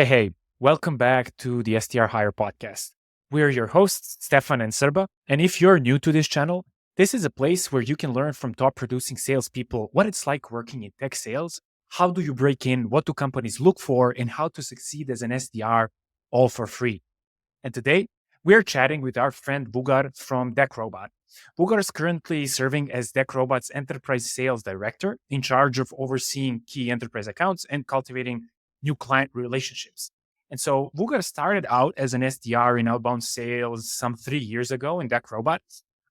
Hey, welcome back to the SDR Hire podcast. We're your hosts, Stefan and Srba. And if you're new to this channel, this is a place where you can learn from top producing salespeople what it's like working in tech sales, how do you break in, what do companies look for, and how to succeed as an SDR, all for free. And today, we're chatting with our friend Vugar from DeckRobot. Vugar is currently serving as DeckRobot's enterprise sales director, in charge of overseeing key enterprise accounts and cultivating new client relationships. And so Vugar started out as an SDR in outbound sales some 3 years ago in DeckRobot.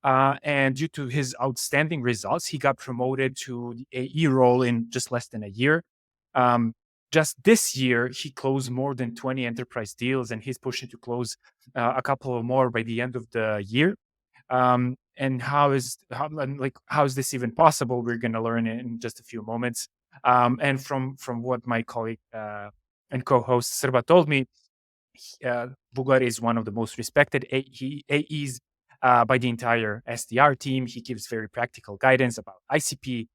And due to his outstanding results, he got promoted to the AE role in just less than a year. Um, just this year, he closed more than 20 enterprise deals, and he's pushing to close a couple of more by the end of the year. And how is this even possible? We're going to learn in just a few moments. And from what my colleague and co-host Srba told me, Vugar is one of the most respected AEs by the entire SDR team. He gives very practical guidance about ICP,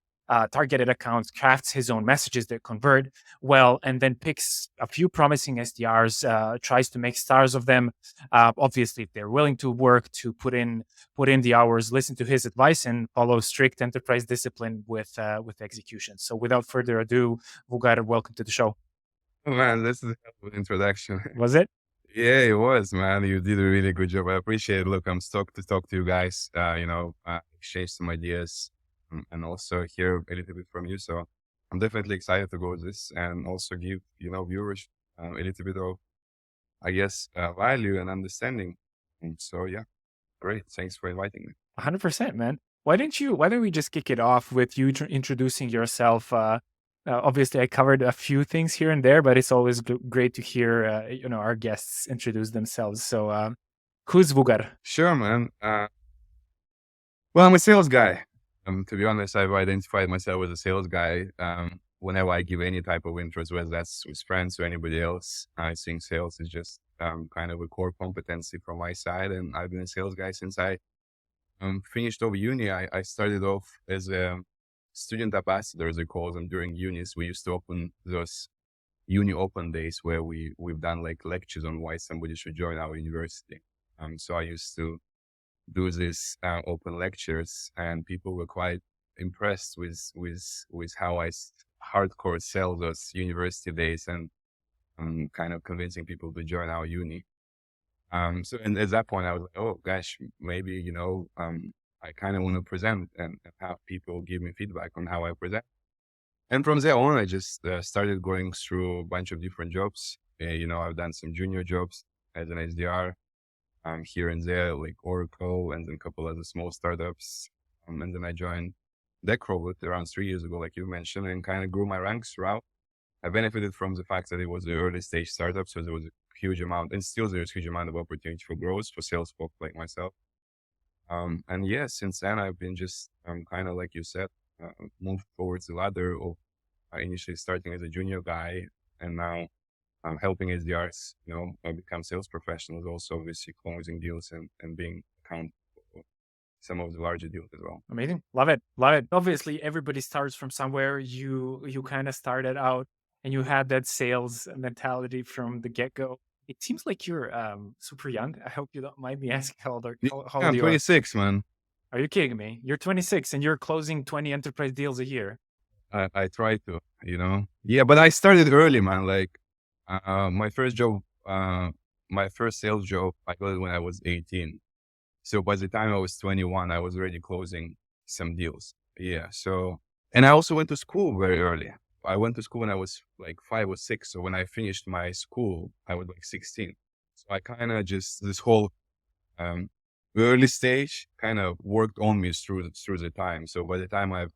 targeted accounts, crafts his own messages that convert well, and then picks a few promising SDRs, tries to make stars of them. Obviously, if they're willing to work, to put in the hours, listen to his advice, and follow strict enterprise discipline with execution. So, without further ado, Vugar, welcome to the show. Oh, man, this is a hell of an introduction. Was it? Yeah, it was, man. You did a really good job. I appreciate it. Look, I'm stoked to talk to you guys, exchange some ideas and also hear a little bit from you. So I'm definitely excited to go with this and also give, viewers a little bit of, value and understanding. And so, yeah, great. Thanks for inviting me. 100%, man. Why don't we just kick it off with you introducing yourself? Obviously, I covered a few things here and there, but it's always great to hear, our guests introduce themselves. So, who's Vugar? Sure, man. Well, I'm a sales guy. To be honest, I've identified myself as a sales guy. Whenever I give any type of interest, whether that's with friends or anybody else, I think sales is just kind of a core competency from my side. And I've been a sales guy since I finished over uni. I started off as a student ambassador, as they call them, during unis. We used to open those uni open days where we've done like lectures on why somebody should join our university. So I used to do these open lectures, and people were quite impressed with how I hardcore sell those university days and kind of convincing people to join our uni. And at that point I was like, oh gosh, maybe, I kind of want to present and have people give me feedback on how I present. And from there on, I just started going through a bunch of different jobs. I've done some junior jobs as an SDR here and there, like Oracle, and then a couple other small startups. And then I joined DeckRobot around 3 years ago, like you mentioned, and kind of grew my ranks throughout. I benefited from the fact that it was an early stage startup, so there was a huge amount, and still there's a huge amount of opportunity for growth for sales folk like myself. And yeah, since then I've been just kind of like you said, moved towards the ladder of initially starting as a junior guy, and now helping SDRs, become sales professionals, also obviously closing deals and being accountable for some of the larger deals as well. Amazing. Love it. Love it. Obviously, everybody starts from somewhere. You kind of started out and you had that sales mentality from the get-go. It seems like you're super young. I hope you don't mind me asking how old I'm you are. 26, man. Are you kidding me? You're 26 and you're closing 20 enterprise deals a year. I try to, Yeah, but I started early, man. Like my first job, my first sales job, I got it when I was 18. So by the time I was 21, I was already closing some deals. Yeah. So, and I also went to school very early. I went to school when I was like 5 or 6. So when I finished my school, I was like 16. So I kind of just, this whole early stage kind of worked on me through the time. So by the time I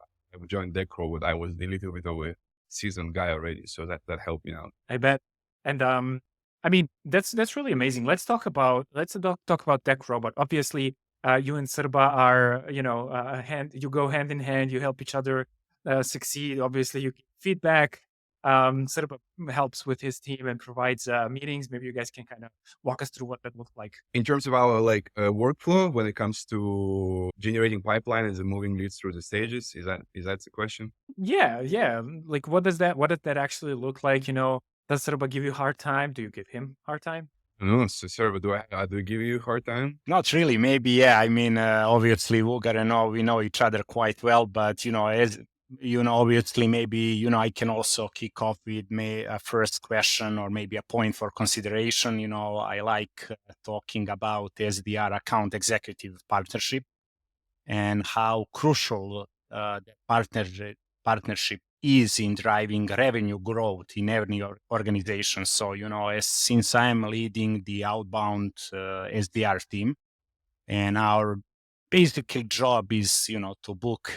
joined DeckRobot, I was a little bit of a seasoned guy already. So that helped me out. I bet. And I mean, that's really amazing. Let's talk about DeckRobot. Obviously, you and Srba are, you go hand in hand. You help each other succeed. Obviously, you give feedback. Srba helps with his team and provides meetings. Maybe you guys can kind of walk us through what that looks like. In terms of our workflow when it comes to generating pipelines and moving leads through the stages, is that the question? Yeah. Like, what does that actually look like? Does Srba give you a hard time? Do you give him a hard time? No, so Srba, do I give you a hard time? Not really. Maybe, yeah. I mean, obviously, Vugar and I, we know each other quite well, but, as obviously, maybe, I can also kick off with a first question or maybe a point for consideration. I like talking about SDR account executive partnership and how crucial that partnership is in driving revenue growth in every organization. So, since I'm leading the outbound SDR team, and our basic job is, to book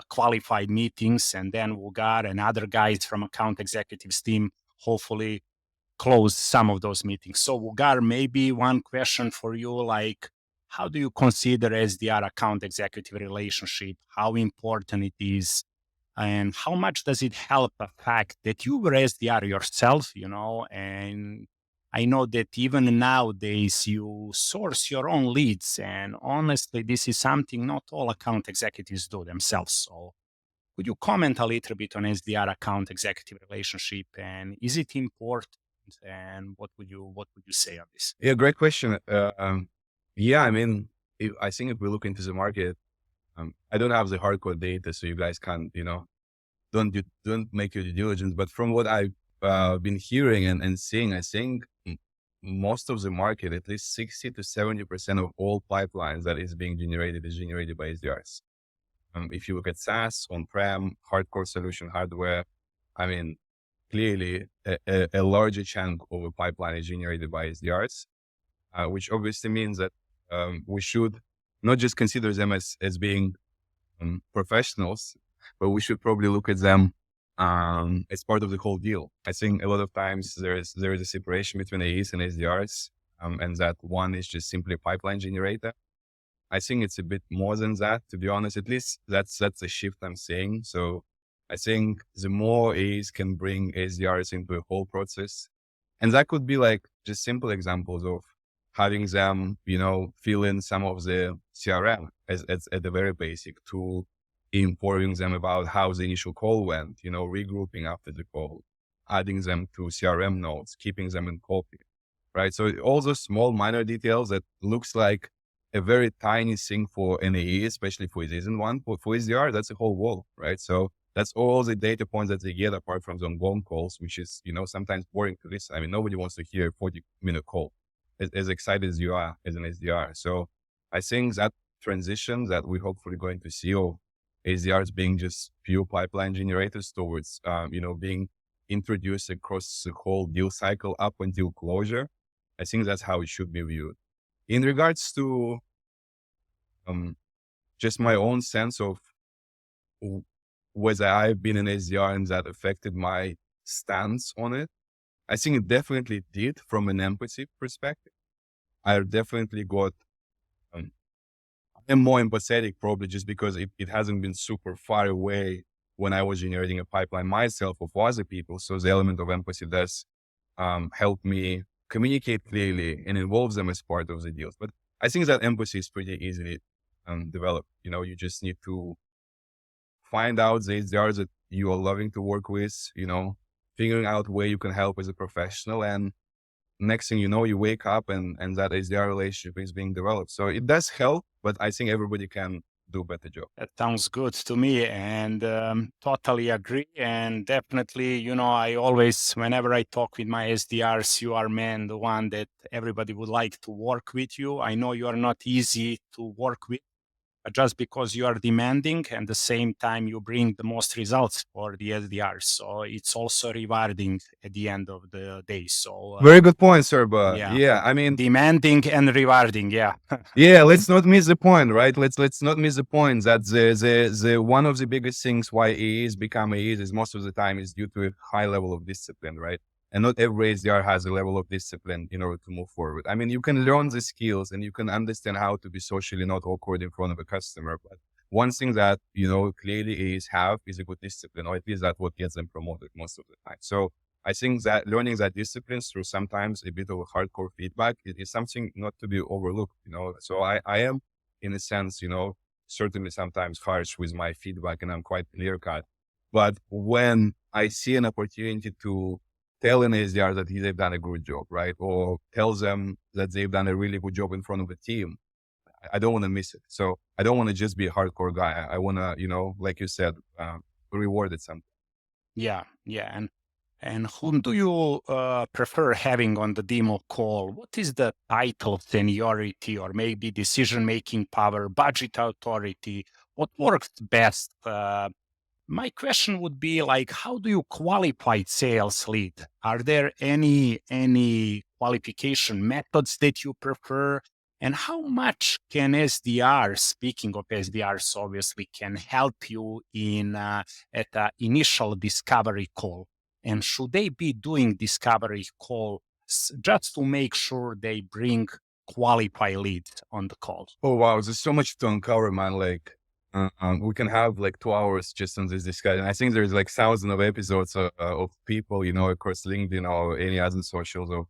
qualified meetings, and then Vugar and other guys from account executives team hopefully close some of those meetings. So Vugar, maybe one question for you, like, how do you consider SDR account executive relationship? How important it is? And how much does it help the fact that you were SDR yourself, and I know that even nowadays you source your own leads, and honestly, this is something not all account executives do themselves. So could you comment a little bit on SDR account executive relationship, and is it important? And what would you say on this? Yeah, great question. Yeah, I mean, I think if we look into the market, I don't have the hardcore data, so you guys can't, don't make your due diligence. But from what I've been hearing and seeing, I think most of the market, at least 60 to 70% of all pipelines that is being generated is generated by SDRs. If you look at SaaS, on-prem, hardcore solution hardware, I mean, clearly a larger chunk of a pipeline is generated by SDRs, which obviously means that we should not just consider them as being professionals, but we should probably look at them as part of the whole deal. I think a lot of times there is a separation between AEs and SDRs, and that one is just simply a pipeline generator. I think it's a bit more than that, to be honest. At least that's a shift I'm seeing. So I think the more AEs can bring SDRs into a whole process, and that could be like just simple examples of having them, fill in some of the CRM as at the very basic, to informing them about how the initial call went, regrouping after the call, adding them to CRM notes, keeping them in copy, right? So all those small minor details that looks like a very tiny thing for an AE, especially if it isn't one, for SDR, that's a whole wall, right? So that's all the data points that they get apart from the phone calls, which is, sometimes boring to listen. I mean, nobody wants to hear a 40-minute call as excited as you are as an SDR. So I think that transition that we're hopefully going to see of SDRs being just pure pipeline generators towards, being introduced across the whole deal cycle up until closure, I think that's how it should be viewed. In regards to just my own sense of whether I've been an SDR and that affected my stance on it, I think it definitely did from an empathy perspective. I definitely got, I'm more empathetic probably just because it hasn't been super far away when I was generating a pipeline myself or for other people. So the element of empathy does help me communicate clearly and involve them as part of the deals. But I think that empathy is pretty easily developed. You just need to find out the SDRs that you are loving to work with, figuring out where you can help as a professional. And next thing you know, you wake up and that SDR relationship is being developed. So it does help, but I think everybody can do a better job. That sounds good to me, and totally agree. And definitely, I always, whenever I talk with my SDRs, you are, man, the one that everybody would like to work with you. I know you are not easy to work with, just because you are demanding and at the same time you bring the most results for the SDRs. So it's also rewarding at the end of the day. So very good point, Srba. Yeah, I mean, demanding and rewarding. Yeah. Yeah, let's not miss the point, right? Let's not miss the point that the one of the biggest things why AEs become AEs is most of the time is due to a high level of discipline, right? And not every SDR has a level of discipline in order to move forward. I mean, you can learn the skills and you can understand how to be socially not awkward in front of a customer. But one thing that, clearly AEs have is a good discipline, or at least that's what gets them promoted most of the time. So I think that learning that discipline through sometimes a bit of a hardcore feedback is something not to be overlooked, So I am, in a sense, certainly sometimes harsh with my feedback and I'm quite clear cut. But when I see an opportunity to tell an SDR that they've done a good job, right? Or tells them that they've done a really good job in front of the team. I don't want to miss it. So I don't want to just be a hardcore guy. I want to, like you said, reward it something. Yeah. And whom do you prefer having on the demo call? What is the title, seniority, or maybe decision-making power, budget authority? What works best? My question would be like, how do you qualify sales lead? Are there any qualification methods that you prefer? And how much can SDR, speaking of SDRs, obviously can help you in at the initial discovery call? And should they be doing discovery call just to make sure they bring qualified leads on the call? Oh, wow. There's so much to uncover, man. Like, we can have like 2 hours just on this discussion. I think there's like thousands of episodes of people, across LinkedIn or any other socials of,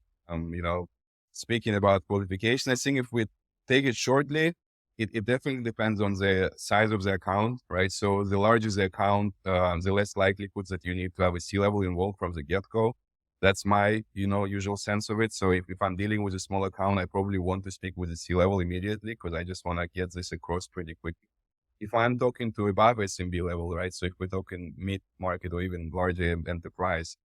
speaking about qualification. I think if we take it shortly, it definitely depends on the size of the account, right? So the larger the account, the less likelihood that you need to have a C-level involved from the get-go. That's my, usual sense of it. So if I'm dealing with a small account, I probably want to speak with the C-level immediately because I just want to get this across pretty quickly. If I'm talking to above SMB level, right? So if we're talking mid-market or even larger enterprise,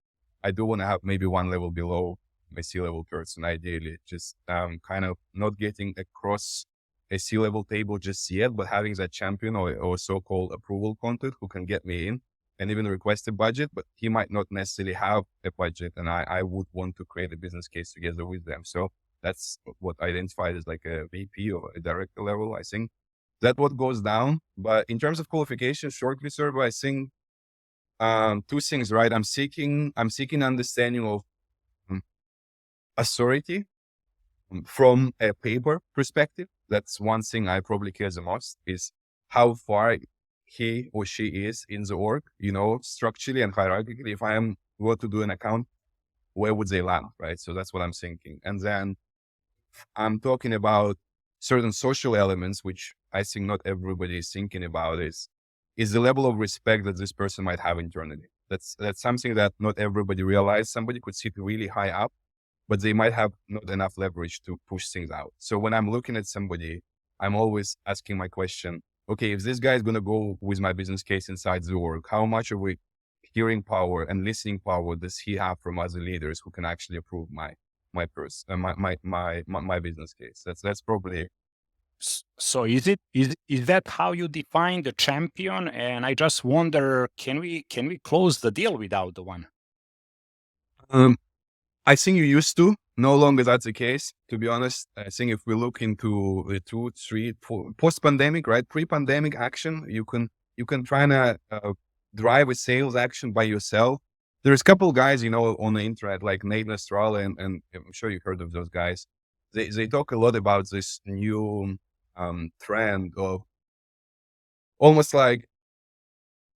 I do want to have maybe one level below my C-level person, ideally, just kind of not getting across a C-level table just yet, but having that champion or so-called approval contact who can get me in and even request a budget, but he might not necessarily have a budget. And I would want to create a business case together with them. So that's what I identified as like a VP or a director level, I think. That's what goes down. But in terms of qualification, shortly, sir, I think two things, right? I'm seeking understanding of authority from a paper perspective. That's one thing I probably care the most, is how far he or she is in the org, structurally and hierarchically. If I am going to do an account, where would they land, right? So that's what I'm thinking. And then I'm talking about certain social elements, which I think not everybody is thinking about, is the level of respect that this person might have internally. That's something that not everybody realizes. Somebody could sit really high up, but they might have not enough leverage to push things out. So when I'm looking at somebody, I'm always asking my question, okay, if this guy is going to go with my business case inside the org, how much of a hearing power and listening power does he have from other leaders who can actually approve my business case? That's probably. So is that how you define the champion? And I just wonder, can we close the deal without the one? I think you used to. No longer that's the case, to be honest. I think if we look into the 2, 3, 4 post-pandemic, right? Pre-pandemic action, you can try to drive a sales action by yourself. There's a couple guys, on the internet, like Nate Nastrala, and I'm sure you've heard of those guys. They talk a lot about this new trend of almost like,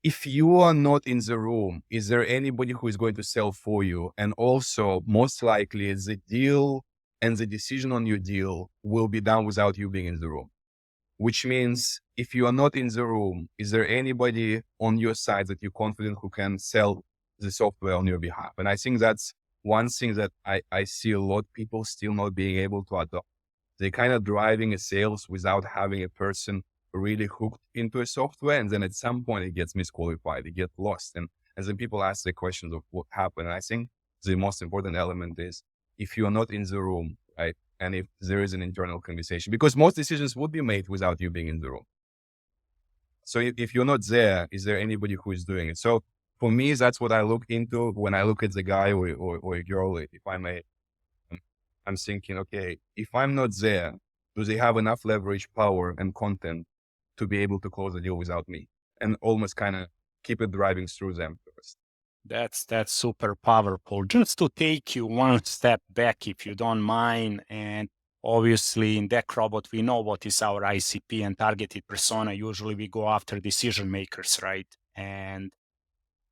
if you are not in the room, is there anybody who is going to sell for you? And also, most likely, the deal and the decision on your deal will be done without you being in the room. Which means, if you are not in the room, is there anybody on your side that you're confident who can sell the software on your behalf? And I think that's one thing that I see a lot of people still not being able to adopt. They're kind of driving a sales without having a person really hooked into a software, and then at some point it gets misqualified, it gets lost, and then people ask the questions of what happened. And I think the most important element is, if you're not in the room, right, and if there is an internal conversation, because most decisions would be made without you being in the room. So if you're not there, is there anybody who is doing it? So for me, that's what I look into when I look at the guy or a girl. If I'm thinking, okay, if I'm not there, do they have enough leverage, power, and content to be able to close the deal without me, and almost kind of keep it driving through them first? That's super powerful. Just to take you one step back, if you don't mind, and obviously in DeckRobot, we know what is our ICP and targeted persona. Usually we go after decision makers, right? And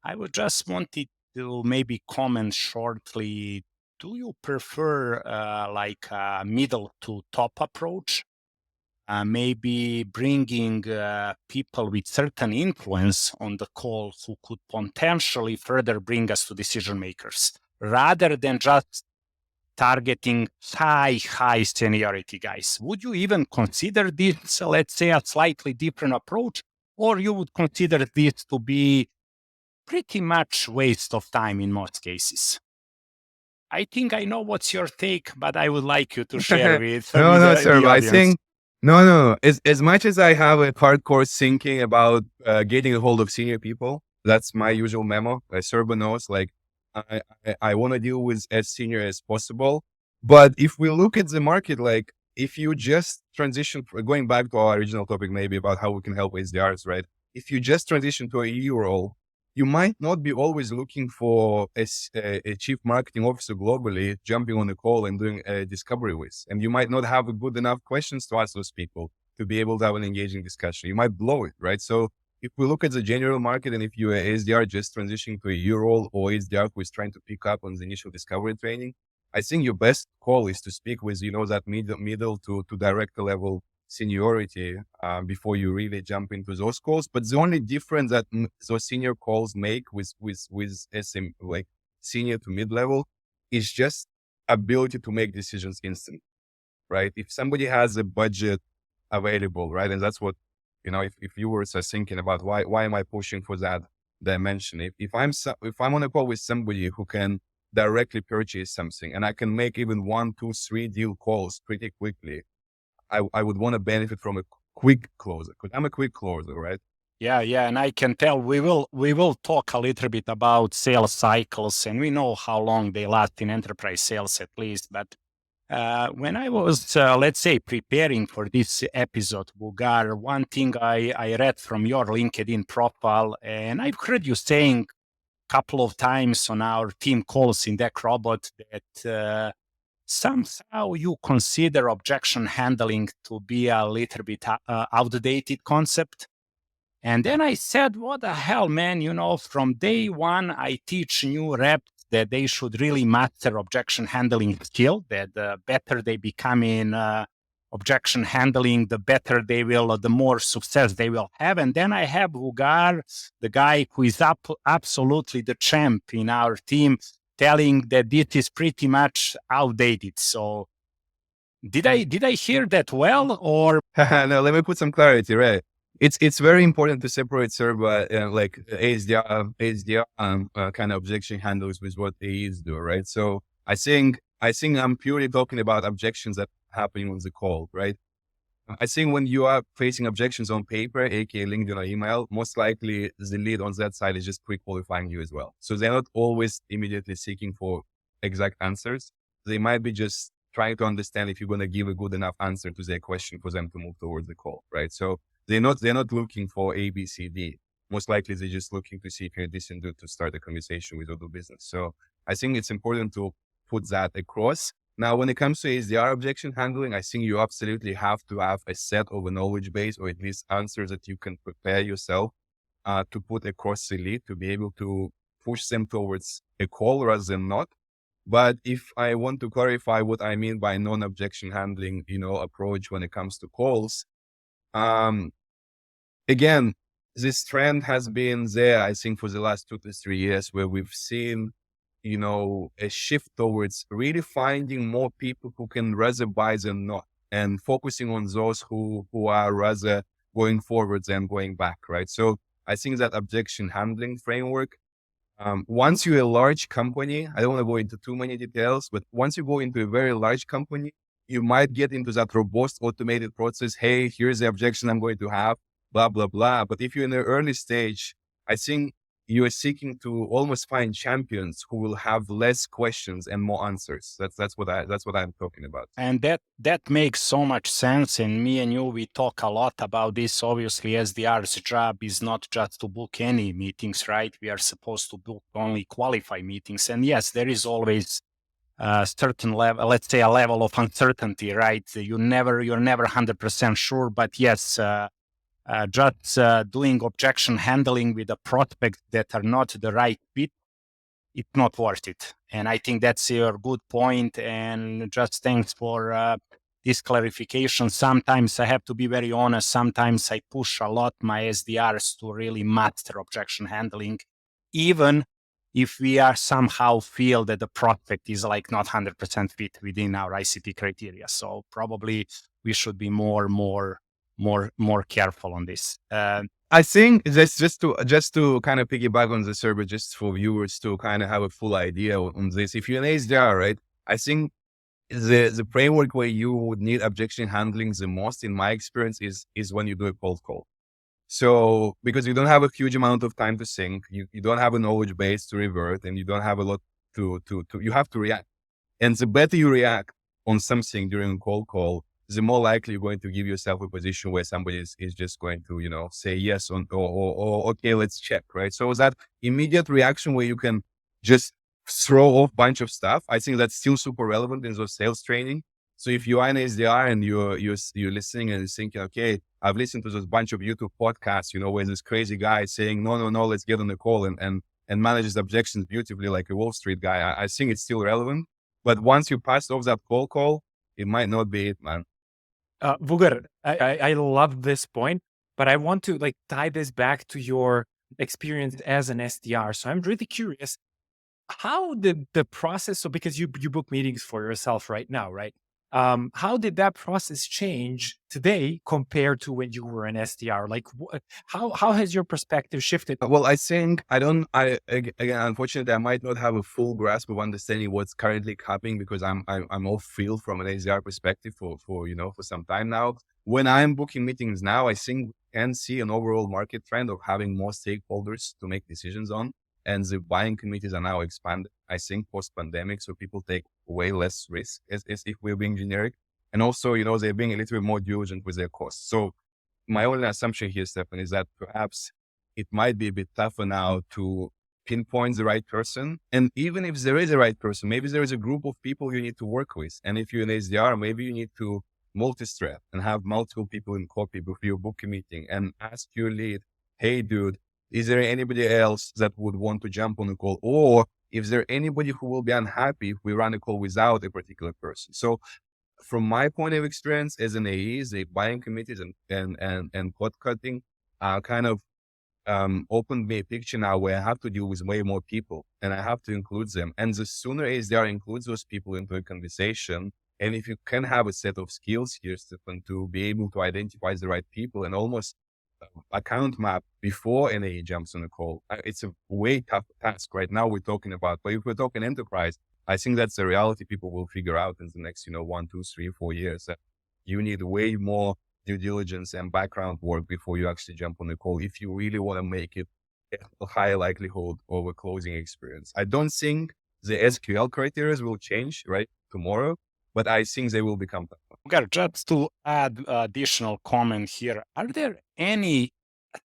I would just wanted to maybe comment shortly, do you prefer like a middle to top approach? Maybe bringing people with certain influence on the call who could potentially further bring us to decision makers, rather than just targeting high seniority guys? Would you even consider this, let's say, a slightly different approach, or you would consider this to be pretty much waste of time in most cases? I think I know what's your take, but I would like you to share with, No, sir. the I audience. think no. As much as I have a hardcore thinking about getting a hold of senior people, that's my usual memo. Srba knows, like I want to deal with as senior as possible. But if we look at the market, like if you just transition, going back to our original topic, maybe about how we can help SDRs, right? If you just transition to a EU role, you might not be always looking for a chief marketing officer globally jumping on a call and doing a discovery with. And you might not have a good enough questions to ask those people to be able to have an engaging discussion. You might blow it, right? So if we look at the general market, and if you're a SDR just transitioning to a EU role, or SDR who is trying to pick up on the initial discovery training, I think your best call is to speak with, that middle to director level seniority before you really jump into those calls. But the only difference that those senior calls make with SM, like senior to mid level, is just ability to make decisions instant, right? If somebody has a budget available, right, and that's what if you were thinking about why am I pushing for that dimension? If I'm on a call with somebody who can directly purchase something, and I can make even 1, 2, 3 deal calls pretty quickly, I would want to benefit from a quick closer, because I'm a quick closer, right? Yeah, and I can tell we will talk a little bit about sales cycles, and we know how long they last in enterprise sales at least. But when I was, let's say, preparing for this episode, Vugar, one thing I read from your LinkedIn profile, and I've heard you saying a couple of times on our team calls in Deck Robot that somehow you consider objection handling to be a little bit outdated concept. And then I said, what the hell, man? From day one, I teach new reps that they should really master objection handling skill, that the better they become in objection handling, the better they will, the more success they will have. And then I have Vugar, the guy who is absolutely the champ in our team, telling that this is pretty much outdated. So did I hear that well, or? No, let me put some clarity, right? It's very important to separate Srba like SDR kind of objection handles with what AEs do, right? So I think I'm purely talking about objections that happen on the call, right? I think when you are facing objections on paper, aka LinkedIn or email, most likely the lead on that side is just pre-qualifying you as well. So they're not always immediately seeking for exact answers. They might be just trying to understand if you're going to give a good enough answer to their question for them to move towards the call, right? So they're not looking for A, B, C, D. Most likely they're just looking to see if you're a decent dude to start a conversation with or do business. So I think it's important to put that across. Now, when it comes to SDR objection handling, I think you absolutely have to have a set of a knowledge base, or at least answers that you can prepare yourself to put across the lead to be able to push them towards a call rather than not. But if I want to clarify what I mean by non-objection handling, approach when it comes to calls, again, this trend has been there, I think, for the last 2 to 3 years, where we've seen a shift towards really finding more people who can rather buy than not, and focusing on those who are rather going forward than going back, right? So I think that objection handling framework, once you're a large company, I don't want to go into too many details, but once you go into a very large company, you might get into that robust automated process. Hey, here's the objection I'm going to have, blah, blah, blah. But if you're in the early stage, I think you are seeking to almost find champions who will have less questions and more answers. That's what I'm talking about. And that makes so much sense. And me and you, we talk a lot about this. Obviously, SDR's job is not just to book any meetings, right? We are supposed to book only qualified meetings. And yes, there is always a certain level, let's say a level of uncertainty, right? You're never 100% sure, but yes, just doing objection handling with a prospect that are not the right fit, it's not worth it. And I think that's your good point. And just thanks for this clarification. Sometimes I have to be very honest. Sometimes I push a lot my SDRs to really master objection handling, even if we are somehow feel that the prospect is like not 100% fit within our ICT criteria. So probably we should be more careful on this. I think just to kind of piggyback on the server, just for viewers to kind of have a full idea on this. If you're an SDR, right, I think the framework where you would need objection handling the most, in my experience, is when you do a cold call. So because you don't have a huge amount of time to think, you don't have a knowledge base to revert, and you don't have a lot to you have to react. And the better you react on something during a cold call, the more likely you're going to give yourself a position where somebody is just going to, say yes or okay, let's check, right? So that immediate reaction where you can just throw off a bunch of stuff, I think that's still super relevant in those sales training. So if you are an SDR and you're listening and you're thinking, okay, I've listened to this bunch of YouTube podcasts, where this crazy guy is saying, no, let's get on the call and manages objections beautifully like a Wall Street guy. I think it's still relevant. But once you pass off that cold call, it might not be it, man. Vugar, I love this point, but I want to tie this back to your experience as an SDR. So I'm really curious, how did the process, so because you book meetings for yourself right now, right? How did that process change today compared to when you were an SDR? How has your perspective shifted? Well, I think again, unfortunately, I might not have a full grasp of understanding what's currently happening because I'm off field from an SDR perspective for some time now. When I'm booking meetings now, I think we can see an overall market trend of having more stakeholders to make decisions on. And the buying committees are now expanded, I think, post-pandemic. So people take way less risk, as if we're being generic. And also, they're being a little bit more diligent with their costs. So my only assumption here, Stefan, is that perhaps it might be a bit tougher now to pinpoint the right person. And even if there is a right person, maybe there is a group of people you need to work with. And if you're an SDR, maybe you need to multi-thread and have multiple people in copy before you book a meeting and ask your lead, hey, dude, is there anybody else that would want to jump on a call? Or is there anybody who will be unhappy if we run a call without a particular person? So from my point of experience as an AE, the buying committees and code cutting kind of opened me a picture now where I have to deal with way more people and I have to include them. And the sooner SDR includes those people into a conversation, and if you can have a set of skills here, Stefan, to be able to identify the right people and almost account map before an AE jumps on a call, it's a way tougher task. Right now we're talking about, but if we're talking enterprise, I think that's the reality people will figure out in the next, 1, 2, 3, 4 years. That you need way more due diligence and background work before you actually jump on the call if you really want to make it a high likelihood of a closing experience. I don't think the SQL criteria will change tomorrow, but I think they will become tougher. Okay, just to add additional comment here, are there any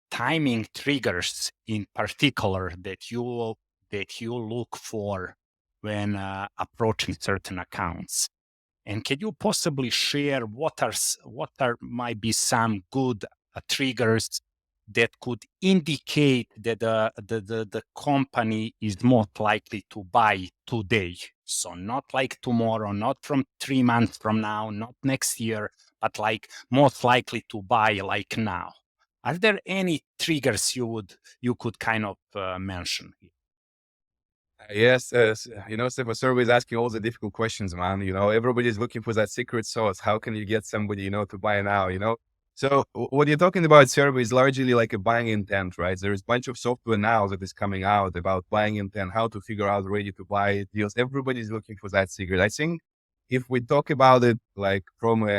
timing triggers in particular that you look for when approaching certain accounts? And can you possibly share what might be some good triggers that could indicate that the company is most likely to buy today? So not like tomorrow, not from 3 months from now, not next year, but most likely to buy now. Are there any triggers you could kind of mention here? Yes, Stefan, Srba is asking all the difficult questions, man. Everybody's looking for that secret sauce. How can you get somebody, to buy now, So what you're talking about, Srba, is largely like a buying intent, right? There's a bunch of software now that is coming out about buying intent, how to figure out ready to buy deals. Everybody's looking for that secret. I think if we talk about it from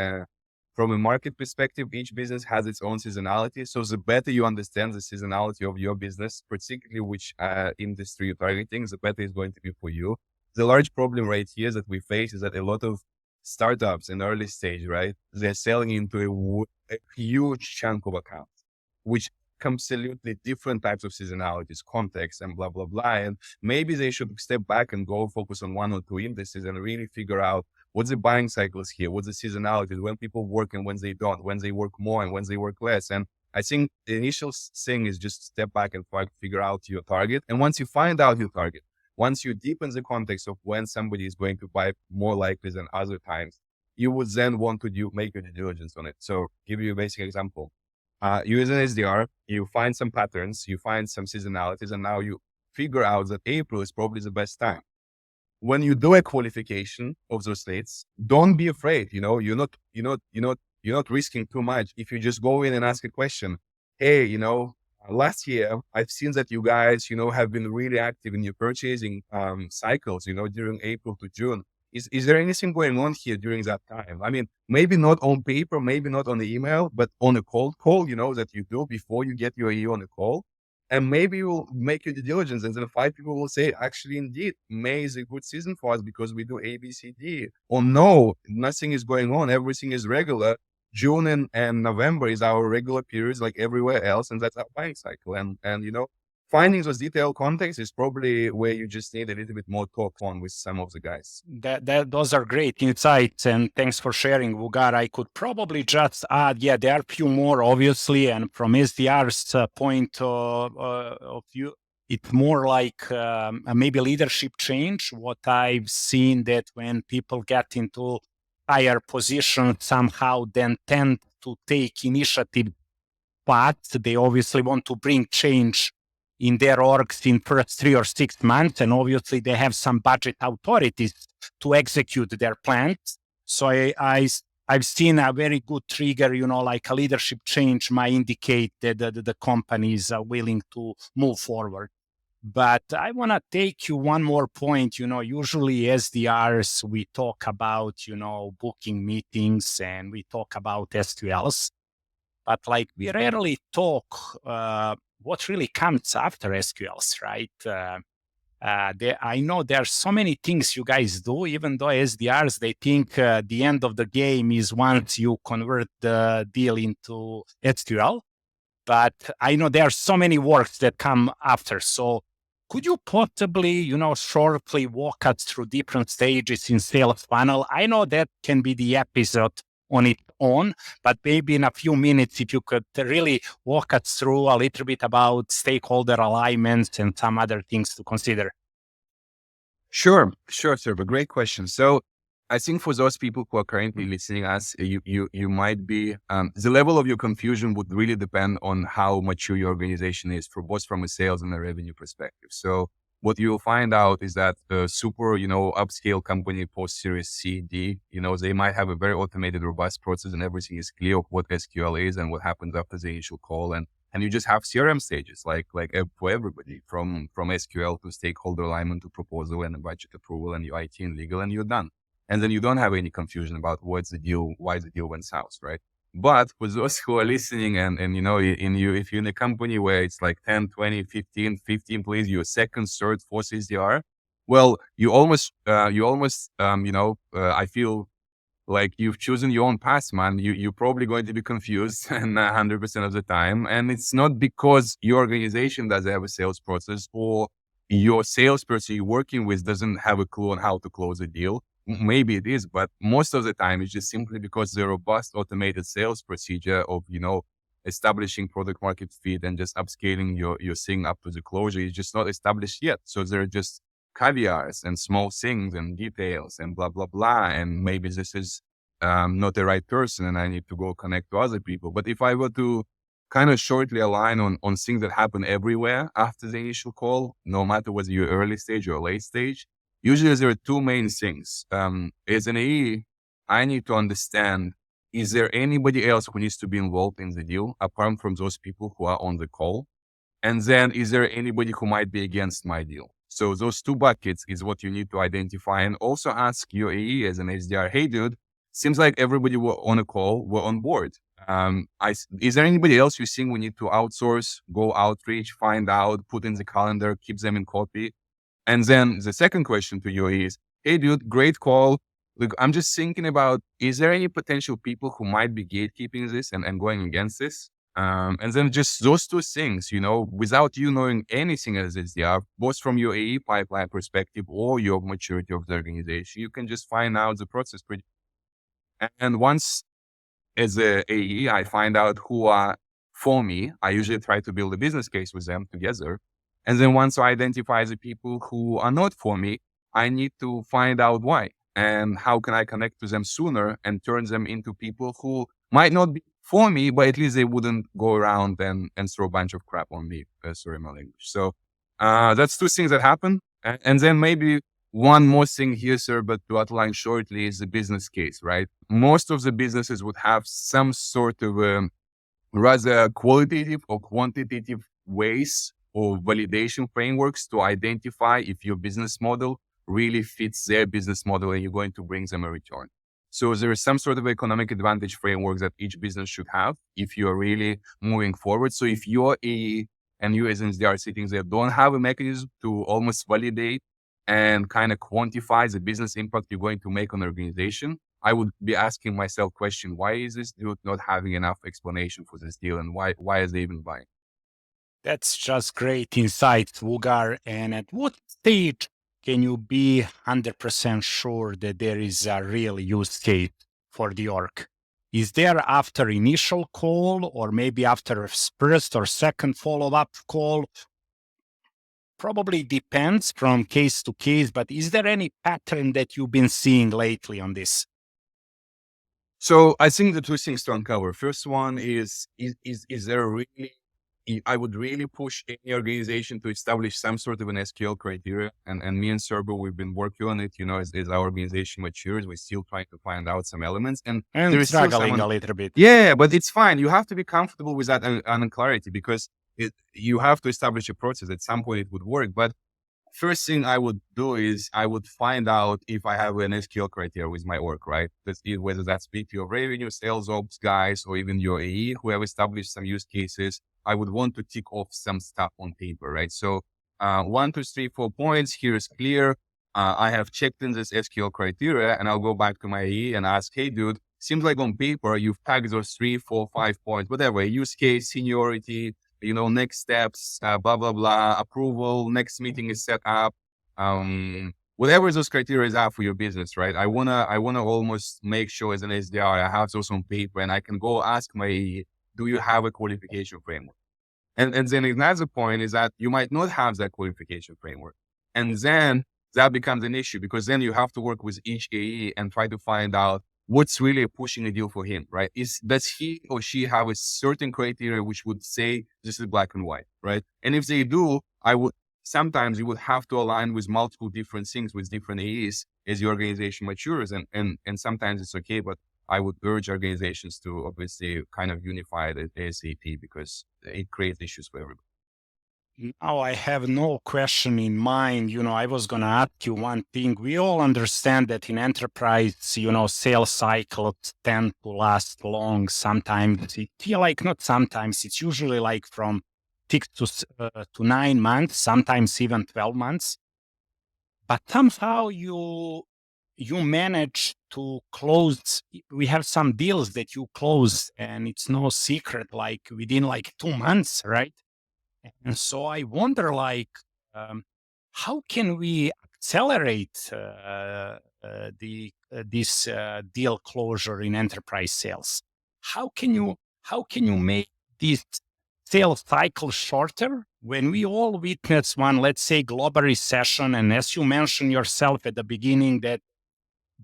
a market perspective, each business has its own seasonality. So the better you understand the seasonality of your business, particularly which industry you're targeting, the better it's going to be for you. The large problem right here that we face is that a lot of startups in early stage, right, they're selling into a huge chunk of accounts, which absolutely different types of seasonalities, context, and blah, blah, blah. And maybe they should step back and go focus on 1 or 2 indices and really figure out what's the buying cycles here, what's the seasonality, when people work and when they don't, when they work more and when they work less. And I think the initial thing is just step back and try to figure out your target. And once you find out your target, once you deepen the context of when somebody is going to buy more likely than other times, you would then want to make your due diligence on it. So give you a basic example. You as an SDR, you find some patterns, you find some seasonalities, and now you figure out that April is probably the best time. When you do a qualification of those leads, don't be afraid. You're not risking too much. If you just go in and ask a question, hey, last year I've seen that you guys, have been really active in your purchasing cycles, during April to June. Is there anything going on here during that time? I mean, maybe not on paper, maybe not on the email, but on a cold call, that you do before you get your AE on the call. And maybe you'll make your due diligence, and then 5 people will say, actually, indeed, May is a good season for us because we do A, B, C, D. Or no, nothing is going on. Everything is regular. June and November is our regular periods like everywhere else. And that's our buying cycle. And finding those detailed context is probably where you just need a little bit more talk on with some of the guys. Those are great insights, and thanks for sharing, Vugar. I could probably just add, there are a few more, obviously, and from SDR's point of view, it's more like maybe leadership change. What I've seen that when people get into higher positions, somehow then tend to take initiative, but they obviously want to bring change in their orgs in first 3 or 6 months, and obviously they have some budget authorities to execute their plans. So I've seen a very good trigger, like a leadership change might indicate that the companies are willing to move forward. But I want to take you one more point. Usually SDRs, we talk about, booking meetings and we talk about SQLs, but like we rarely talk what really comes after SQLs, right? I know there are so many things you guys do, even though SDRs, they think the end of the game is once you convert the deal into SQL. But I know there are so many works that come after. So could you possibly, shortly walk us through different stages in sales funnel? I know that can be the episode on its own, but maybe in a few minutes, if you could really walk us through a little bit about stakeholder alignments and some other things to consider. Sure, Srba. Great question. So I think for those people who are currently listening us, you might be, the level of your confusion would really depend on how mature your organization is both from a sales and a revenue perspective. So what you'll find out is that the super, upscale company post series C, D, they might have a very automated, robust process and everything is clear of what SQL is and what happens after the initial call. And you just have CRM stages, like for everybody from SQL to stakeholder alignment to proposal and budget approval and your IT and legal, and you're done. And then you don't have any confusion about what's the deal, why the deal went south, right? But for those who are listening and if you're in a company where it's like 10, 20, 15 employees, you're second, third, fourth SDR, well, I feel like you've chosen your own path, man. You're probably going to be confused 100% of the time. And it's not because your organization doesn't have a sales process or your salesperson you're working with doesn't have a clue on how to close a deal. Maybe it is, but most of the time it's just simply because the robust automated sales procedure of, establishing product market fit and just upscaling your thing up to the closure is just not established yet. So there are just caveats and small things and details and blah, blah, blah. And maybe this is not the right person and I need to go connect to other people. But if I were to kind of shortly align on things that happen everywhere after the initial call, no matter whether you're early stage or late stage, usually there are 2 main things. As an AE, I need to understand, is there anybody else who needs to be involved in the deal apart from those people who are on the call? And then is there anybody who might be against my deal? So those 2 buckets is what you need to identify, and also ask your AE as an SDR, hey dude, seems like everybody on a call were on board. Is there anybody else you think we need to outsource, go outreach, find out, put in the calendar, keep them in copy? And then the second question to you is, hey dude, great call. Look, I'm just thinking about, is there any potential people who might be gatekeeping this and going against this? And then just those 2 things, without you knowing anything as SDR, both from your AE pipeline perspective or your maturity of the organization, you can just find out the process pretty. And once as a AE, I find out who are for me, I usually try to build a business case with them together. And then once I identify the people who are not for me, I need to find out why and how can I connect to them sooner and turn them into people who might not be for me, but at least they wouldn't go around and throw a bunch of crap on me. Sorry, my language. So That's two things that happen. And then maybe one more thing here, sir, but to outline shortly is the business case, right? Most of the businesses would have some sort of rather qualitative or quantitative ways or validation frameworks to identify if your business model really fits their business model and you're going to bring them a return. So there is some sort of economic advantage framework that each business should have if you're really moving forward. So if your AE and you as SDR sitting there don't have a mechanism to almost validate and kind of quantify the business impact you're going to make on the organization, I would be asking myself question, why is this dude not having enough explanation for this deal and why is they even buying? That's just great insights, Vugar. And at what stage can you be 100% sure that there is a real use case for the org? Is there after initial call or maybe after a first or second follow-up call? Probably depends from case to case, but is there any pattern that you've been seeing lately on this? So I think the two things to uncover. First one is there really, I would really push any organization to establish some sort of an SQL criteria. And me and Srba, we've been working on it, as our organization matures, we're still trying to find out some elements. And there is struggling a little bit. Yeah, but it's fine. You have to be comfortable with that unclarity because you have to establish a process. At some point it would work. But first thing I would do is I would find out if I have an SQL criteria with my work, right? Whether that's VP of revenue, sales ops guys, or even your AE who have established some use cases. I would want to tick off some stuff on paper, right? So 1, 2, 3, 4 points. Here is clear. I have checked in this SQL criteria and I'll go back to my AE and ask, hey, dude, seems like on paper you've tagged those 3, 4, 5 points, whatever, use case, seniority, next steps, blah, blah, blah, approval, next meeting is set up. Whatever those criteria are for your business, right? I wanna almost make sure as an SDR, I have those on paper and I can go ask my, do you have a qualification framework? And then another point is that you might not have that qualification framework. And then that becomes an issue because then you have to work with each AE and try to find out what's really pushing a deal for him, right? Does he or she have a certain criteria which would say this is black and white, right? And if they do, sometimes you would have to align with multiple different things with different AEs as your organization matures. And sometimes it's okay, but I would urge organizations to obviously kind of unify the ASAP because it creates issues for everybody. Now I have no question in mind. I was going to ask you one thing. We all understand that in enterprise, sales cycles tend to last long. Sometimes it's usually like from 6 to 9 months, sometimes even 12 months. But somehow you manage to close. We have some deals that you close and it's no secret, like within like 2 months, right? And so I wonder, how can we accelerate this deal closure in enterprise sales? How can you make this sales cycle shorter when we all witness one, let's say, global recession, and as you mentioned yourself at the beginning, that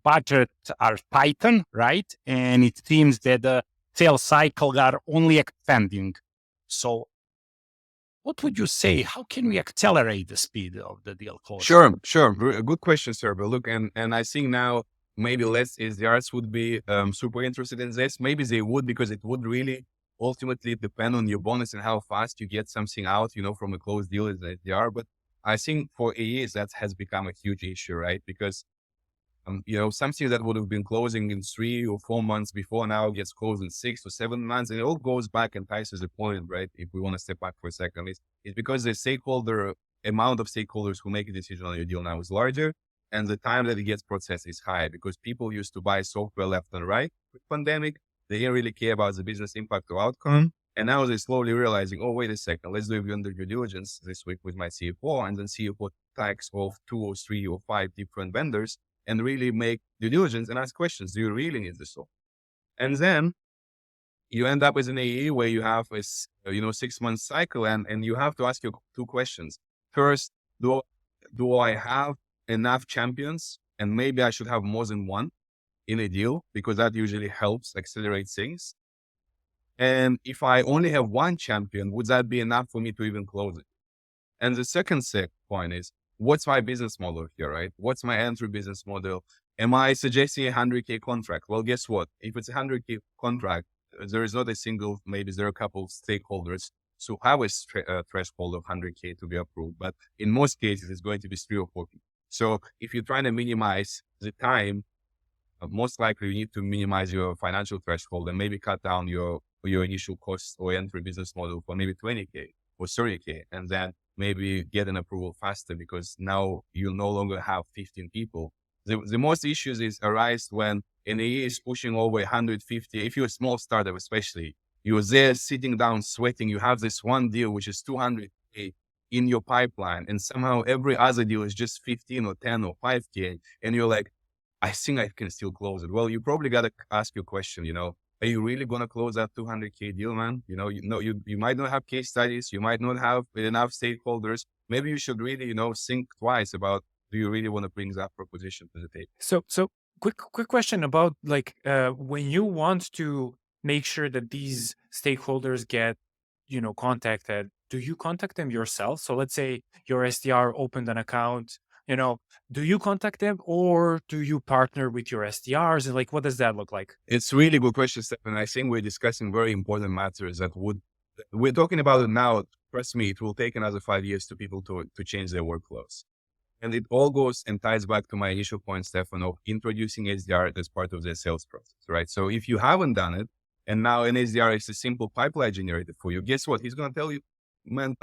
budgets are tightened, right? And it seems that the sales cycles are only expanding. So what would you say? How can we accelerate the speed of the deal closure? Sure. Good question, sir. But look, and I think now maybe less SDRs would be super interested in this. Maybe they would because it would really ultimately depend on your bonus and how fast you get something out, from a closed deal as an SDR. But I think for AEs, that has become a huge issue, right? Because something that would have been closing in 3 or 4 months before now gets closed in 6 or 7 months. And it all goes back and ties to the point, right? If we want to step back for a second, it's because the amount of stakeholders who make a decision on your deal now is larger. And the time that it gets processed is high because people used to buy software left and right with pandemic. They didn't really care about the business impact or outcome. And now they're slowly realizing, oh, wait a second, let's do it under due diligence this week with my CFO. And then CFO tags of 2 or 3 or 5 different vendors and really make due diligence and ask questions. Do you really need this software? And then you end up as an AE where you have a 6-month cycle and you have to ask your 2 questions. First, do I have enough champions? And maybe I should have more than one in a deal because that usually helps accelerate things. And if I only have one champion, would that be enough for me to even close it? And the second point is, what's my business model here, right? What's my entry business model? Am I suggesting a 100K contract? Well, guess what? If it's a 100K contract, there is not a single, maybe there are a couple of stakeholders who have a threshold of 100K to be approved. But in most cases, it's going to be 3 or 4 people. So if you're trying to minimize the time, most likely you need to minimize your financial threshold and maybe cut down your initial cost or entry business model for maybe 20K or 30K, and then maybe get an approval faster because now you no longer have 15 people. The most issues arise when an AE is pushing over 150. If you're a small startup, especially, you're there sitting down, sweating. You have this one deal, which is 200K in your pipeline, and somehow every other deal is just 15 or 10 or 5K. And you're like, I think I can still close it. Well, you probably got to ask your question, are you really going to close that 200K deal, man? You might not have case studies. You might not have enough stakeholders. Maybe you should really, think twice about, do you really want to bring that proposition to the table? So quick question about when you want to make sure that these stakeholders get, contacted, do you contact them yourself? So let's say your SDR opened an account, do you contact them or do you partner with your SDRs? And what does that look like? It's a really good question, Stefan. I think we're discussing very important matters we're talking about it now. Trust me, it will take another 5 years to people to change their workflows. And it all goes and ties back to my initial point, Stefan, of introducing SDR as part of their sales process, right? So if you haven't done it, and now an SDR is a simple pipeline generator for you, guess what? He's going to tell you, man,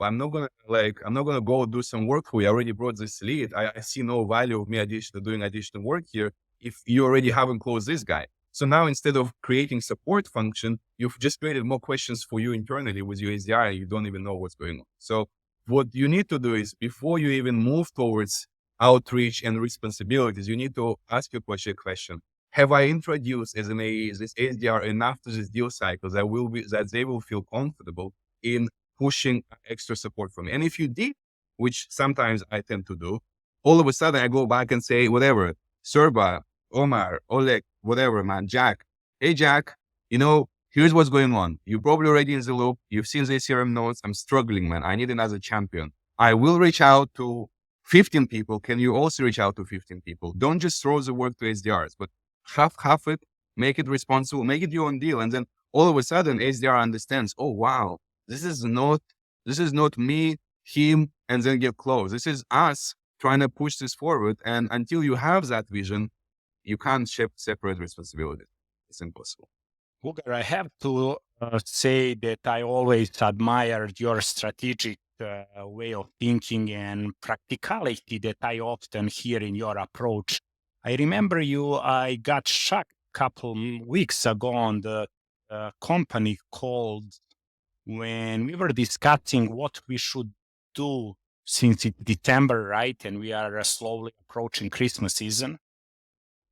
I'm not going to go do some work for you. I already brought this lead. I see no value of me doing additional work here if you already haven't closed this guy. So now instead of creating support function, you've just created more questions for you internally with your SDR and you don't even know what's going on. So what you need to do is, before you even move towards outreach and responsibilities, you need to ask your question. Have I introduced as an AE, this SDR enough to this deal cycle that they will feel comfortable in pushing extra support from me? And if you did, which sometimes I tend to do, all of a sudden I go back and say, whatever, Srba, Omar, Oleg, whatever, man, Jack. Hey, Jack, here's what's going on. You're probably already in the loop. You've seen the CRM notes. I'm struggling, man. I need another champion. I will reach out to 15 people. Can you also reach out to 15 people? Don't just throw the work to SDRs, but half it, make it responsible, make it your own deal. And then all of a sudden SDR understands, oh, wow, this is not me, him, and then get close. This is us trying to push this forward. And until you have that vision, you can't separate responsibility. It's impossible. Vugar, I have to say that I always admired your strategic way of thinking and practicality that I often hear in your approach. I remember I got shocked a couple weeks ago on the company called when we were discussing what we should do since it's December, right? And we are slowly approaching Christmas season.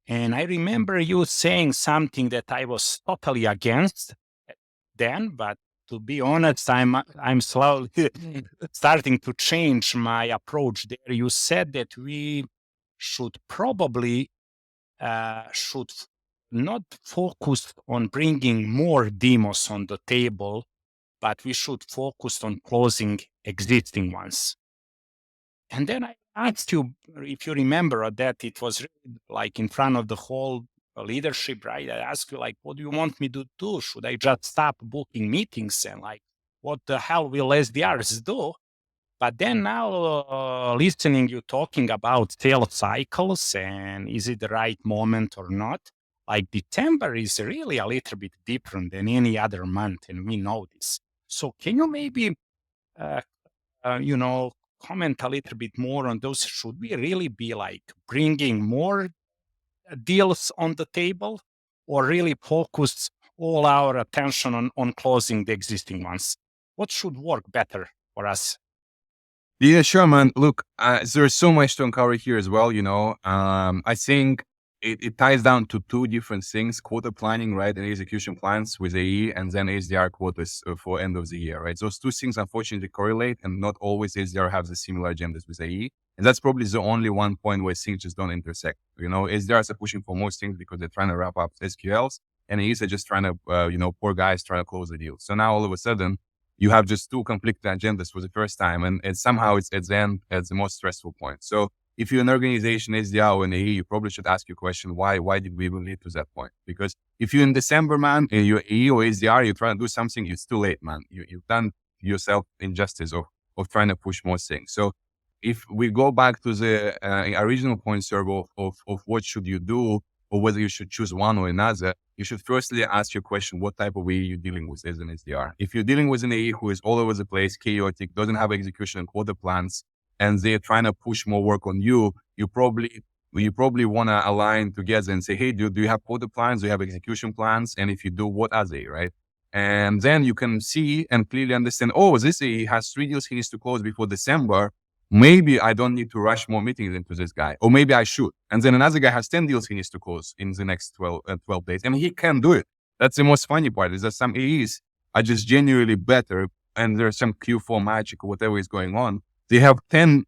And I remember you saying something that I was totally against then, but to be honest, I'm slowly starting to change my approach there. You said that we should probably should not focus on bringing more demos on the table, but we should focus on closing existing ones. And then I asked you, if you remember that it was really in front of the whole leadership, right? I asked you, what do you want me to do? Should I just stop booking meetings? And what the hell will SDRs do? But then now listening you talking about sales cycles and is it the right moment or not? December is really a little bit different than any other month, and we know this. So can you maybe, comment a little bit more on those? Should we really be bringing more deals on the table or really focus all our attention on closing the existing ones? What should work better for us? Yeah, sure, man. Look, there's so much to uncover here as well. I think it ties down to two different things: quota planning, right, and execution plans with AE, and then SDR quotas for end of the year, right? Those two things unfortunately correlate, and not always SDR have the similar agendas with AE. And that's probably the only one point where things just don't intersect. SDRs are pushing for most things because they're trying to wrap up SQLs, and AEs are just trying to, poor guys trying to close the deal. So now all of a sudden, you have just two conflicting agendas for the first time. And somehow it's at the end, at the most stressful point. So if you're an organization, SDR or an AE, you probably should ask your question, why did we even lead to that point? Because if you're in December, man, and you're AE or SDR, you're trying to do something, it's too late, man. You've done yourself injustice of trying to push more things. So if we go back to the original point, Srba, of what should you do, or whether you should choose one or another, you should firstly ask your question, what type of AE you're dealing with as an SDR. If you're dealing with an AE who is all over the place, chaotic, doesn't have execution and quota plans, and they're trying to push more work on you, you probably want to align together and say, hey, do you have quota plans? Do you have execution plans? And if you do, what are they, right? And then you can see and clearly understand, oh, this AE has 3 deals he needs to close before December. Maybe I don't need to rush more meetings into this guy, or maybe I should. And then another guy has 10 deals he needs to close in the next 12 days. And he can do it. That's the most funny part, is that some AEs are just genuinely better, and there's some Q4 magic or whatever is going on. They have 10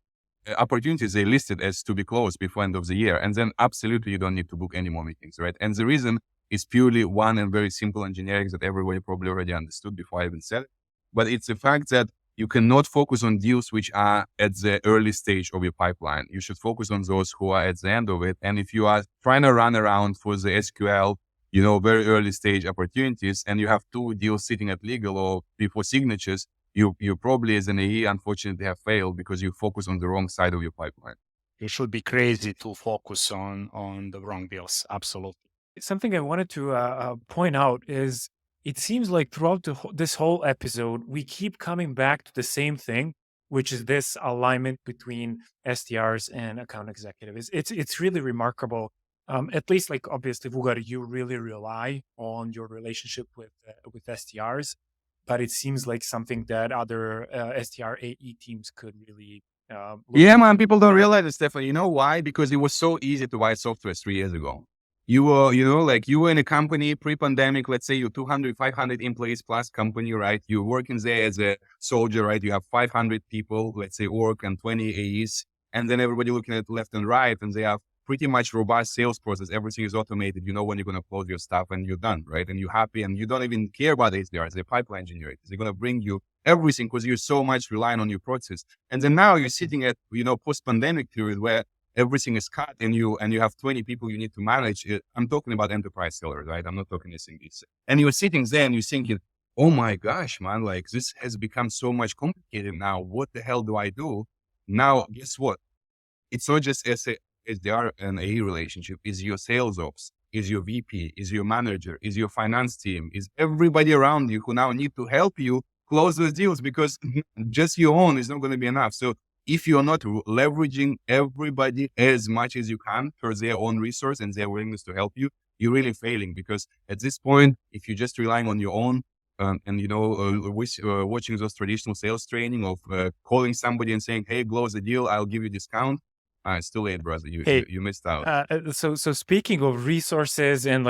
opportunities they listed as to be closed before end of the year. And then absolutely you don't need to book any more meetings, right? And the reason is purely one and very simple engineering that everybody probably already understood before I even said it. But it's the fact that you cannot focus on deals which are at the early stage of your pipeline. You should focus on those who are at the end of it. And if you are trying to run around for the SQL, very early stage opportunities, and you have 2 deals sitting at legal or before signatures, you probably as an AE, unfortunately, have failed because you focus on the wrong side of your pipeline. You should be crazy to focus on the wrong deals. Absolutely. Something I wanted to point out is it seems like throughout this whole episode, we keep coming back to the same thing, which is this alignment between SDRs and account executives. It's really remarkable. At least, like obviously, Vugar, you really rely on your relationship with SDRs, but it seems like something that other SDR-AE teams could really. Yeah, man, people don't realize it, Stefan. You know why? Because it was so easy to buy software 3 years ago. You were, you were in a company pre-pandemic, let's say you're 200, 500 employees plus company, right? You're working there as a soldier, right? You have 500 people, let's say, org and 20 AEs. And then everybody looking at left and right, and they have pretty much robust sales process. Everything is automated. You know when you're going to close your stuff and you're done, right? And you're happy and you don't even care about SDRs. They're pipeline generators. They're going to bring you everything because you're so much relying on your process. And then now you're sitting at, post-pandemic period where everything is cut and you have 20 people you need to manage. I'm talking about enterprise sellers, right? I'm not talking SMBs. And you're sitting there and you're thinking, oh my gosh, man, like this has become so much complicated now. What the hell do I do? Now, guess what? It's not just SDR and AE relationship. Is your sales ops, is your VP, is your manager, is your finance team, is everybody around you who now need to help you close those deals, because just your own is not going to be enough. So if you're not leveraging everybody as much as you can for their own resource and their willingness to help you, you're really failing. Because at this point, if you're just relying on your own watching those traditional sales training of calling somebody and saying, hey, close the deal, I'll give you a discount. It's too late, brother. You missed out. So speaking of resources and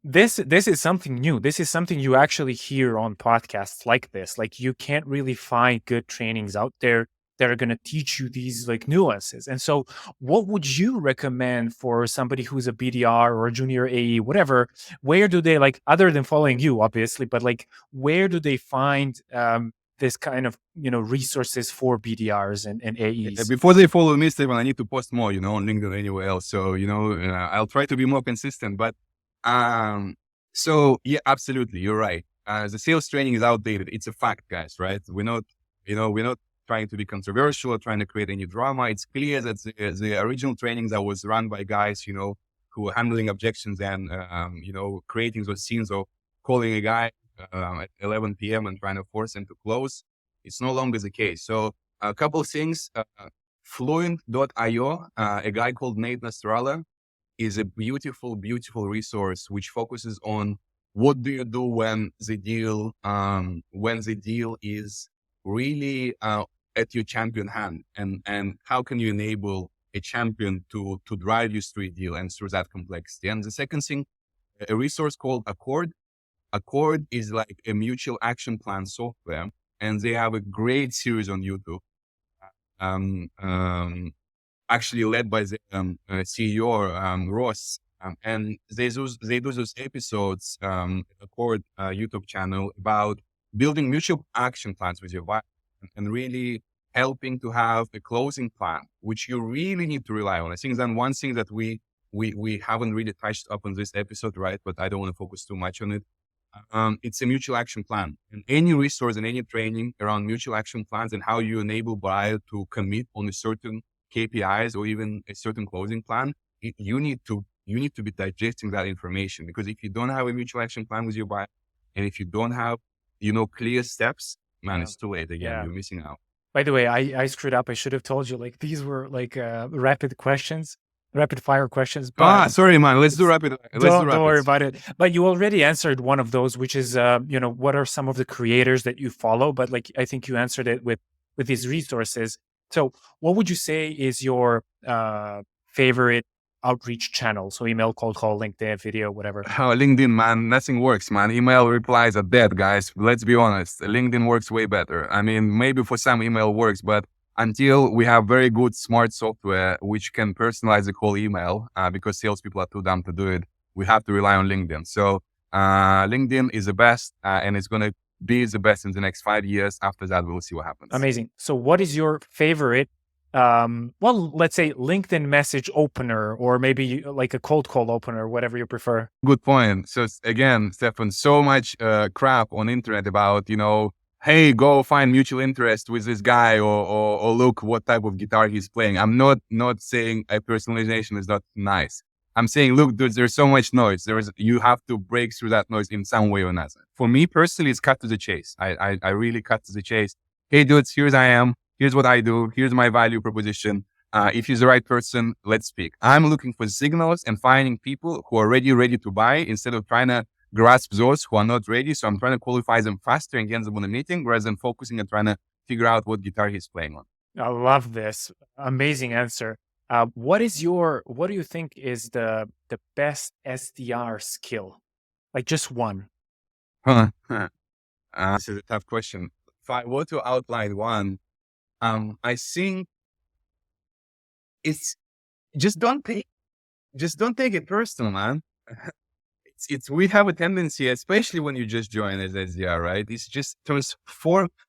this is something new. This is something you actually hear on podcasts like this. Like you can't really find good trainings out there that are going to teach you these nuances. And so what would you recommend for somebody who's a BDR or a junior AE, whatever? Where do they other than following you, obviously, but where do they find this kind of, resources for BDRs and AEs? Before they follow me, Stefan, I need to post more, on LinkedIn or anywhere else. So, I'll try to be more consistent, but, so yeah, absolutely. You're right. The sales training is outdated. It's a fact, guys, right? We're not trying to be controversial or trying to create any drama. It's clear that the original trainings that was run by guys, who were handling objections and, creating those scenes of calling a guy at 11 p.m. and trying to force him to close. It's no longer the case. So a couple of things, Fluent.io, a guy called Nate Nasrallah is a beautiful, beautiful resource which focuses on what do you do when the deal is really at your champion hand, and how can you enable a champion to drive you through a deal and through that complexity. And the second thing, a resource called Accord. Accord is like a mutual action plan software, and they have a great series on YouTube, actually led by the CEO, Ross. And they do those episodes, Accord YouTube channel, about building mutual action plans with your buyer and really helping to have a closing plan, which you really need to rely on. I think then one thing that we haven't really touched up on this episode, right? But I don't want to focus too much on it. It's a mutual action plan, and any resource and any training around mutual action plans and how you enable buyer to commit on a certain KPIs or even a certain closing plan. You need to be digesting that information, because if you don't have a mutual action plan with your buyer, and if you don't have, clear steps, man, it's too late again. You're missing out. By the way, I screwed up. I should have told you, like, these were like rapid fire questions. But sorry, man. Let's do rapid. Don't worry about it. But you already answered one of those, which is, what are some of the creators that you follow? But like, I think you answered it with these resources. So what would you say is your favorite outreach channel? So email, cold call, LinkedIn, video, whatever. Oh, LinkedIn, man. Nothing works, man. Email replies are dead, guys. Let's be honest. LinkedIn works way better. I mean, maybe for some email works, but until we have very good smart software which can personalize the whole email, because salespeople are too dumb to do it, we have to rely on LinkedIn. So LinkedIn is the best, and it's going to be the best in the next 5 years. After that, we'll see what happens. Amazing. So what is your favorite, let's say LinkedIn message opener, or maybe like a cold call opener, whatever you prefer? Good point. So again, Stefan, so much crap on internet about, hey, go find mutual interest with this guy, or look what type of guitar he's playing. I'm not saying a personalization is not nice. I'm saying, look, dude, there's so much noise. You have to break through that noise in some way or another. For me personally, it's cut to the chase. I really cut to the chase. Hey, dudes, here's I am. Here's what I do. Here's my value proposition. If he's the right person, let's speak. I'm looking for signals and finding people who are ready to buy, instead of trying to grasp those who are not ready. So I'm trying to qualify them faster and get them on a meeting, rather than focusing and trying to figure out what guitar he's playing on. I love this. Amazing answer. What do you think is the best SDR skill? Like just one. This is a tough question. If I were to outline one, I think it's just don't take it personal, man. We have a tendency, especially when you just join as SDR, right? It's just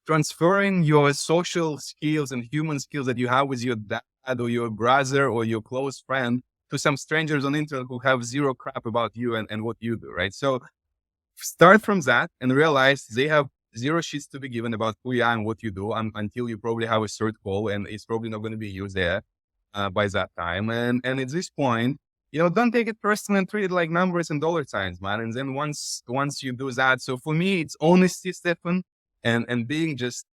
transferring your social skills and human skills that you have with your dad or your brother or your close friend to some strangers on the internet who have zero crap about you and what you do, right? So start from that and realize they have zero shits to be given about who you are and what you do, until you probably have a third call, and it's probably not going to be used there by that time. And at this point, don't take it personal and treat it like numbers and dollar signs, man. And then once you do that, so for me, it's honesty, Stefan, and being just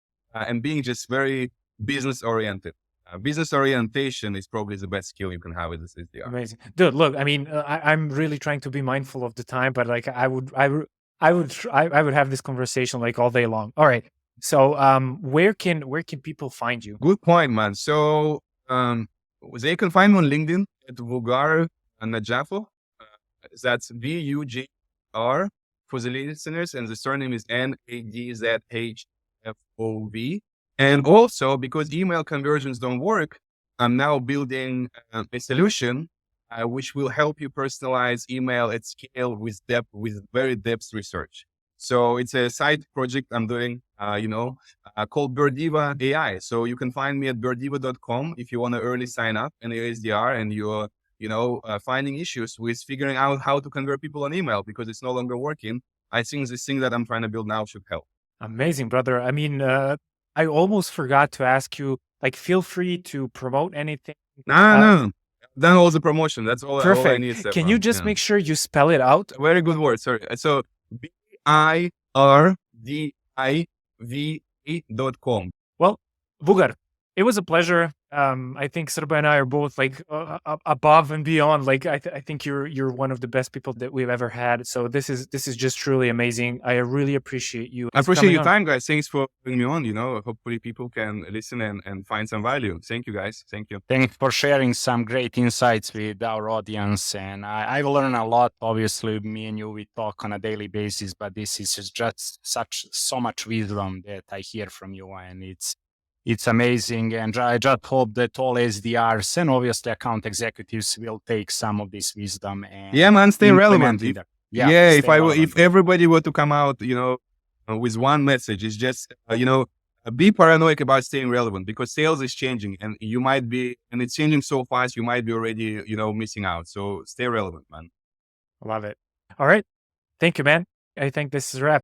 very business oriented. Business orientation is probably the best skill you can have with this SDR. Amazing, dude. Look, I mean, I'm really trying to be mindful of the time, but like I would have this conversation like all day long. All right. So where can people find you? Good point, man. So they can find me on LinkedIn at Vugar Najafov. That's Vugr for the listeners, and the surname is Nadzhfov. And also, because email conversions don't work, I'm now building a solution which will help you personalize email at scale with very depth research. So it's a side project I'm doing, called Birdiva AI. So you can find me at birdiva.com if you want to early sign up in the SDR and you're, finding issues with figuring out how to convert people on email because it's no longer working. I think this thing that I'm trying to build now should help. Amazing, brother. I mean, I almost forgot to ask you, like, feel free to promote anything. No. Done all the promotion. That's all, perfect. All I need. Can you just make sure you spell it out? Very good word. Sorry. So birdiva.com. Well, Vugar, it was a pleasure. I think Srba and I are both like above and beyond. Like I think you're one of the best people that we've ever had. So this is just truly amazing. I really appreciate you. I appreciate your time, guys. Thanks for bringing me on. Hopefully people can listen and find some value. Thank you, guys. Thank you. Thanks for sharing some great insights with our audience. And I've learned a lot. Obviously, me and you, we talk on a daily basis, but this is just so much wisdom that I hear from you, and it's amazing, and I just hope that all SDRs and obviously account executives will take some of this wisdom and stay relevant. If everybody were to come out, with one message. It's just, be paranoid about staying relevant, because sales is changing and it's changing so fast, you might be already, missing out. So stay relevant, man. Love it. All right. Thank you, man. I think this is a wrap.